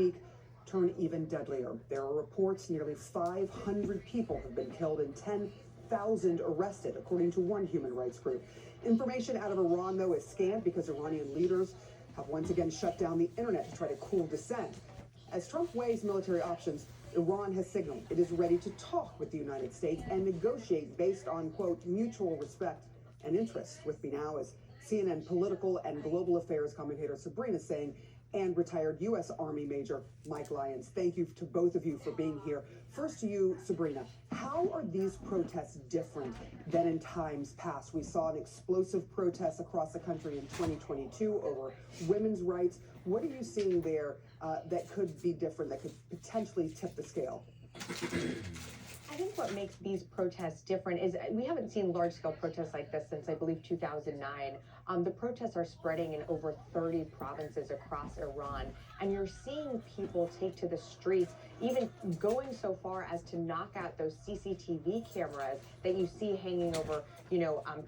week turn even deadlier. There are reports nearly 500 people have been killed and 10,000 arrested, according to one human rights group. Information out of Iran, though, is scant because Iranian leaders have once again shut down the internet to try to cool dissent. As Trump weighs military options, Iran has signaled it is ready to talk with the United States and negotiate based on, quote, mutual respect and interest. With me now is CNN political and global affairs commentator Sabrina Singh and retired U.S. Army Major Mike Lyons. Thank you to both of you for being here. First to you, Sabrina, how are these protests different than in times past? We saw an explosive protest across the country in 2022 over women's rights. What are you seeing there that could be different, that could potentially tip the scale? I think what makes these protests different is we haven't seen large-scale protests like this since, I believe, 2009. The protests are spreading in over 30 provinces across Iran, and you're seeing people take to the streets, even going so far as to knock out those CCTV cameras that you see hanging over,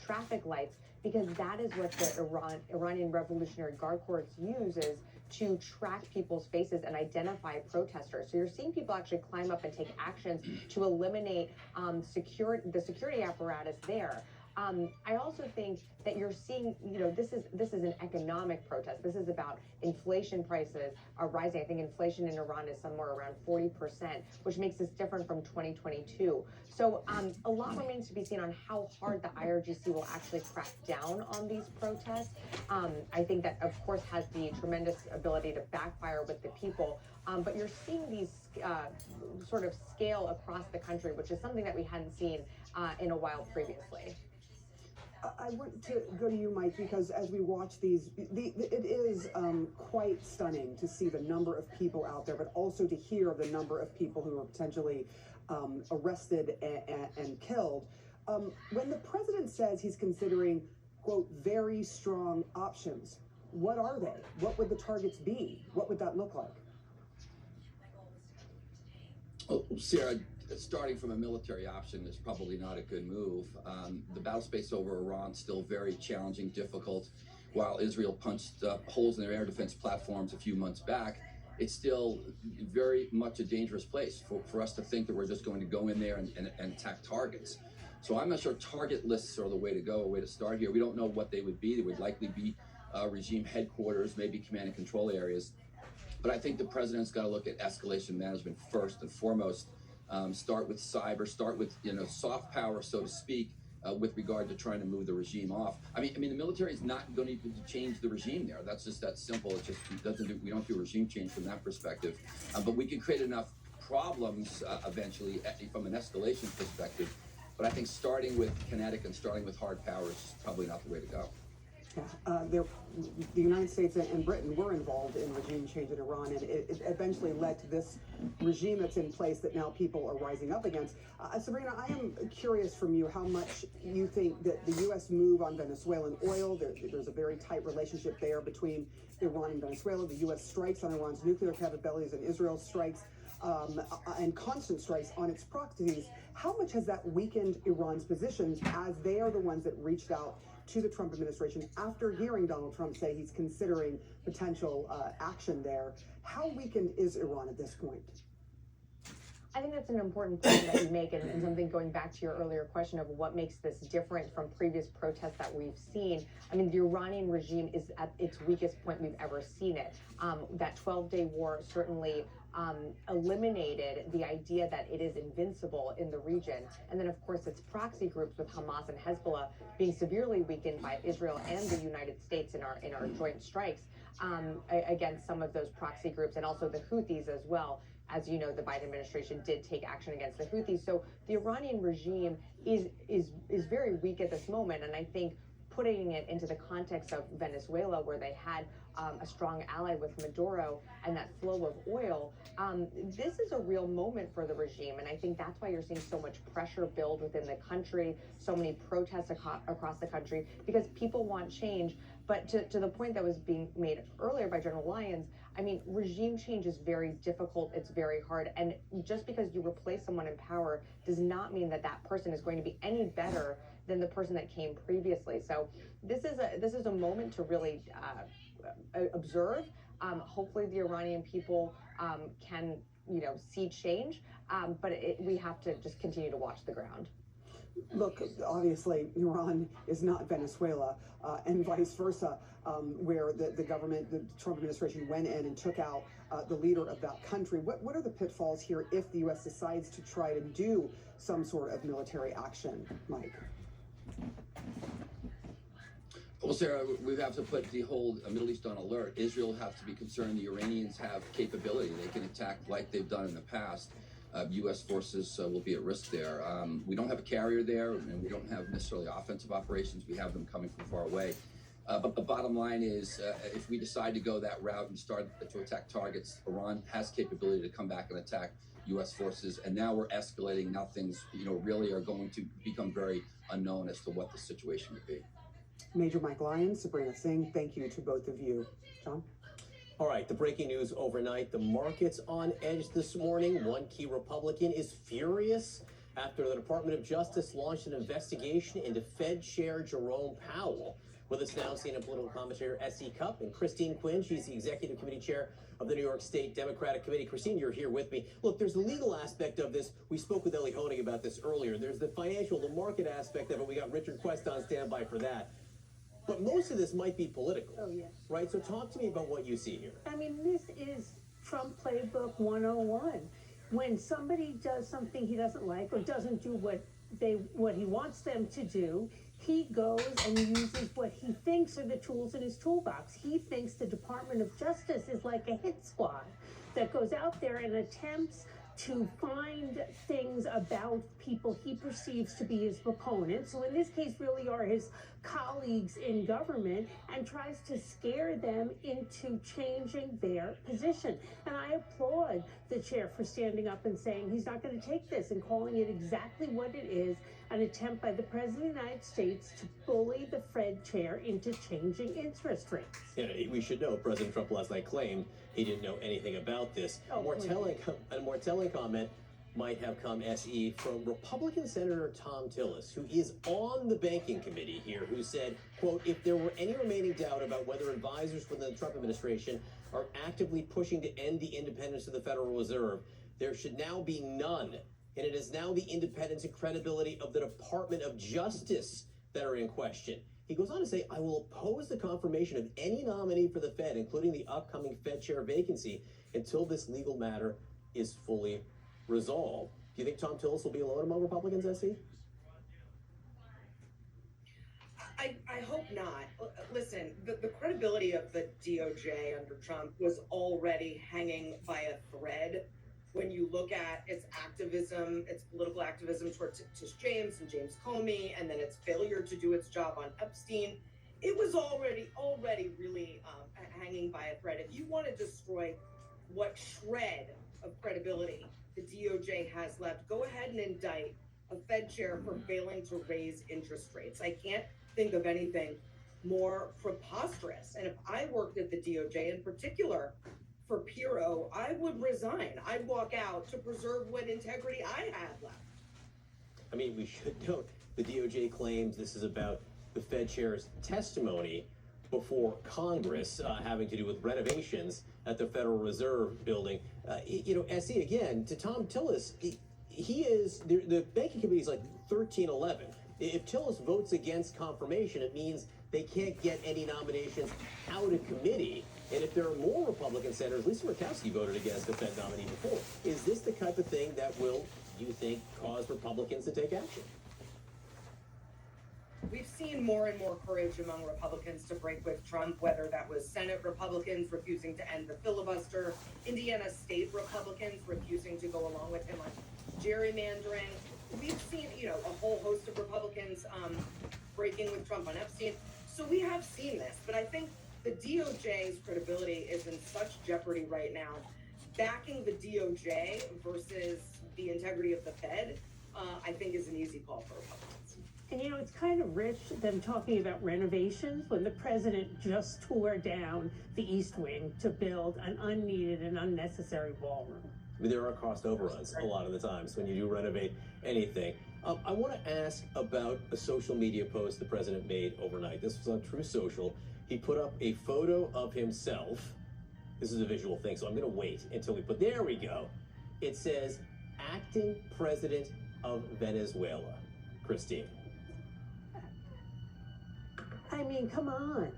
traffic lights, because that is what the Iranian Revolutionary Guard Corps uses to track people's faces and identify protesters. So you're seeing people actually climb up and take actions to eliminate the security apparatus there. I also think that you're seeing, this is an economic protest. This is about inflation prices are rising. I think inflation in Iran is somewhere around 40%, which makes this different from 2022. So a lot remains to be seen on how hard the IRGC will actually crack down on these protests. I think that, of course, has the tremendous ability to backfire with the people. But you're seeing these sort of scale across the country, which is something that we hadn't seen in a while previously. I want to go to you, Mike, because as we watch these, it is quite stunning to see the number of people out there, but also to hear of the number of people who are potentially arrested and killed. When the president says he's considering, quote, very strong options, what are they? What would the targets be? What would that look like? Oh, Sarah, starting from a military option is probably not a good move. The battle space over Iran is still very challenging, difficult. While Israel punched holes in their air defense platforms a few months back, it's still very much a dangerous place for us to think that we're just going to go in there and attack targets. So I'm not sure target lists are the way to go, a way to start here. We don't know what they would be. They would likely be regime headquarters, maybe command and control areas. But I think the president's got to look at escalation management first and foremost. Start with cyber, start with soft power, so to speak, with regard to trying to move the regime off. I mean, the military is not going to change the regime there. That's just that simple. It just we don't do regime change from that perspective. But we can create enough problems eventually from an escalation perspective. But I think starting with kinetic and starting with hard power is probably not the way to go. The United States and Britain were involved in regime change in Iran, and it eventually led to this regime that's in place that now people are rising up against. Sabrina, I am curious from you how much you think that the U.S. move on Venezuelan oil, there's a very tight relationship there between Iran and Venezuela. The U.S. strikes on Iran's nuclear capabilities, and Israel strikes and constant strikes on its proxies. How much has that weakened Iran's positions, as they are the ones that reached out to the Trump administration after hearing Donald Trump say he's considering potential action there? How weakened is Iran at this point? I think that's an important point that you make, and something going back to your earlier question of what makes this different from previous protests that we've seen. I mean, the Iranian regime is at its weakest point we've ever seen it. That 12-day war certainly eliminated the idea that it is invincible in the region. And then, of course, its proxy groups with Hamas and Hezbollah being severely weakened by Israel and the United States in our joint strikes against some of those proxy groups, and also the Houthis as well. As you know, the Biden administration did take action against the Houthis. So the Iranian regime is very weak at this moment, and I think putting it into the context of Venezuela, where they had a strong ally with Maduro and that flow of oil, this is a real moment for the regime. And I think that's why you're seeing so much pressure build within the country, so many protests across the country, because people want change. But to the point that was being made earlier by General Lyons, I mean, regime change is very difficult. It's very hard. And just because you replace someone in power does not mean that that person is going to be any better than the person that came previously. So this is a moment to really observe. Hopefully the Iranian people can, see change, but we have to just continue to watch the ground. Look, obviously, Iran is not Venezuela, and vice versa, where the government, the Trump administration went in and took out the leader of that country. What are the pitfalls here if the U.S. decides to try to do some sort of military action, Mike? Well, Sarah, we have to put the whole Middle East on alert. Israel has to be concerned the Iranians have capability. They can attack like they've done in the past. U.S. forces will be at risk there. We don't have a carrier there, and we don't have necessarily offensive operations. We have them coming from far away. But the bottom line is, if we decide to go that route and start to attack targets, Iran has capability to come back and attack U.S. forces. And now we're escalating. Now things, really are going to become very unknown as to what the situation would be. Major Mike Lyons, Sabrina Singh, thank you to both of you. John? All right, the breaking news overnight. The market's on edge this morning. One key Republican is furious after the Department of Justice launched an investigation into Fed Chair Jerome Powell. With us now, CNN political commentator S.E. Cupp and Christine Quinn. She's the executive committee chair of the New York State Democratic Committee. Christine, you're here with me. Look, there's the legal aspect of this. We spoke with Ellie Honig about this earlier. There's the financial, the market aspect of it. We got Richard Quest on standby for that. But most of this might be political. Oh, yes. Right? So talk to me about what you see here. I mean, this is Trump Playbook 101. When somebody does something he doesn't like or doesn't do what he wants them to do, he goes and uses what he thinks are the tools in his toolbox. He thinks the Department of Justice is like a hit squad that goes out there and attempts to find things about people he perceives to be his opponents, so in this case really are his colleagues in government, and tries to scare them into changing their position. And I applaud the chair for standing up and saying he's not going to take this and calling it exactly what it is, an attempt by the President of the United States to bully the Fed chair into changing interest rates. Yeah, we should know President Trump last night claimed he didn't know anything about this. Oh, A more telling comment might have come, S.E., from Republican Senator Thom Tillis, who is on the banking committee here, who said, quote, if there were any remaining doubt about whether advisors from the Trump administration are actively pushing to end the independence of the Federal Reserve, there should now be none. And it is now the independence and credibility of the Department of Justice that are in question. He goes on to say, I will oppose the confirmation of any nominee for the Fed, including the upcoming Fed chair vacancy, until this legal matter is fully resolved. Do you think Thom Tillis will be alone among Republicans, S.E.? I hope not. Listen, the credibility of the DOJ under Trump was already hanging by a thread when you look at its activism, its political activism towards Tish James and James Comey, and then its failure to do its job on Epstein. It was already really hanging by a thread. If you want to destroy what shred of credibility the DOJ has left, go ahead and indict a Fed chair for failing to raise interest rates. I can't think of anything more preposterous. And if I worked at the DOJ, in particular for Pirro, I would resign. I'd walk out to preserve what integrity I had left. I mean, we should note the DOJ claims this is about the Fed chair's testimony before Congress having to do with renovations at the Federal Reserve building. S.E., again, to Thom Tillis, he is, the banking committee is like 13-11. If Tillis votes against confirmation, it means they can't get any nominations out of committee. And if there are more Republican senators, Lisa Murkowski voted against the Fed nominee before. Is this the type of thing that will, you think, cause Republicans to take action? We've seen more and more courage among Republicans to break with Trump, whether that was Senate Republicans refusing to end the filibuster, Indiana state Republicans refusing to go along with him on gerrymandering. We've seen, a whole host of Republicans breaking with Trump on Epstein. So we have seen this, but I think the DOJ's credibility is in such jeopardy right now. Backing the DOJ versus the integrity of the Fed, I think is an easy call for Republicans. And it's kind of rich them talking about renovations when the president just tore down the East Wing to build an unneeded and unnecessary ballroom. I mean, there are cost overruns a lot of the times when you do renovate anything. I want to ask about a social media post the president made overnight. This was on True Social. He put up a photo of himself This is a visual thing, so I'm going to wait until we put. There we go. It says acting president of Venezuela. Christine. I mean, come on.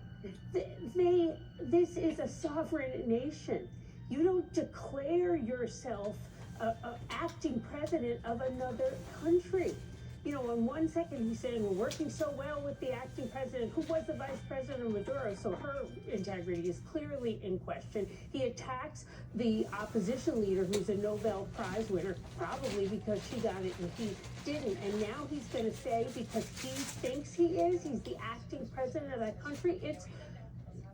This is a sovereign nation. You don't declare yourself a acting president of another country. You know, in 1 second he's saying we're working so well with the acting president, who was the vice president of Maduro, so her integrity is clearly in question. He attacks the opposition leader, who's a Nobel Prize winner, probably because she got it and he didn't. And now he's going to say, because he thinks he's the acting president of that country.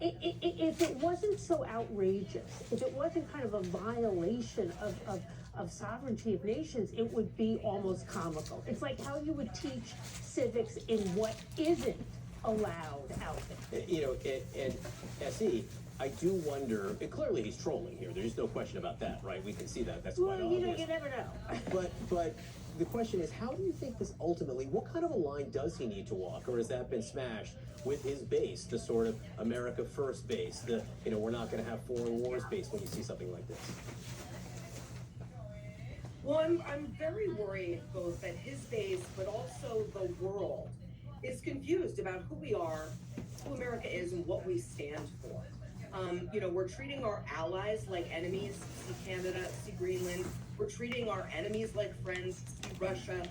If it wasn't so outrageous, if it wasn't kind of a violation of sovereignty of nations, it would be almost comical. It's like how you would teach civics in what isn't allowed out there. You know, and SE, I do wonder, and clearly he's trolling here. There's no question about that, right? We can see that. That's quite Well, obvious. you never know. But the question is, how do you think this ultimately, what kind of a line does he need to walk, or has that been smashed with his base, the sort of America First base, the, you know, we're not going to have foreign wars base when you see something like this? Well, I'm very worried both that his base, but also the world, is confused about who we are, who America is, and what we stand for. You know, we're treating our allies like enemies, see Canada, see Greenland. We're treating our enemies like friends, see Russia.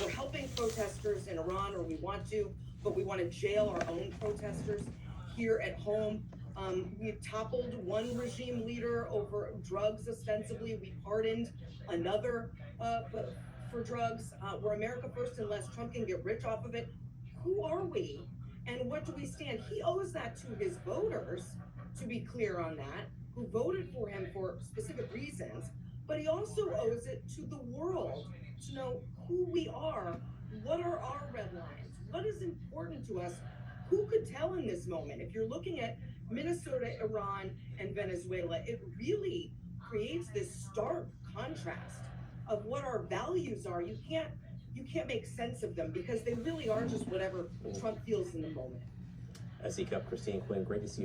We're helping protesters in Iran, or we want to, but we want to jail our own protesters here at home. We toppled one regime leader over drugs, ostensibly. We pardoned another for drugs. We're America First unless Trump can get rich off of it. Who are we? And what do we stand? He owes that to his voters, to be clear on that, who voted for him for specific reasons. But he also owes it to the world to know who we are, what are our red lines, what is important to us. Who could tell in this moment? If you're looking at Minnesota, Iran, and Venezuela, it really creates this stark contrast of what our values are. You can't make sense of them because they really are just whatever Trump feels in the moment. SE Cup, Christine Quinn, great to see you.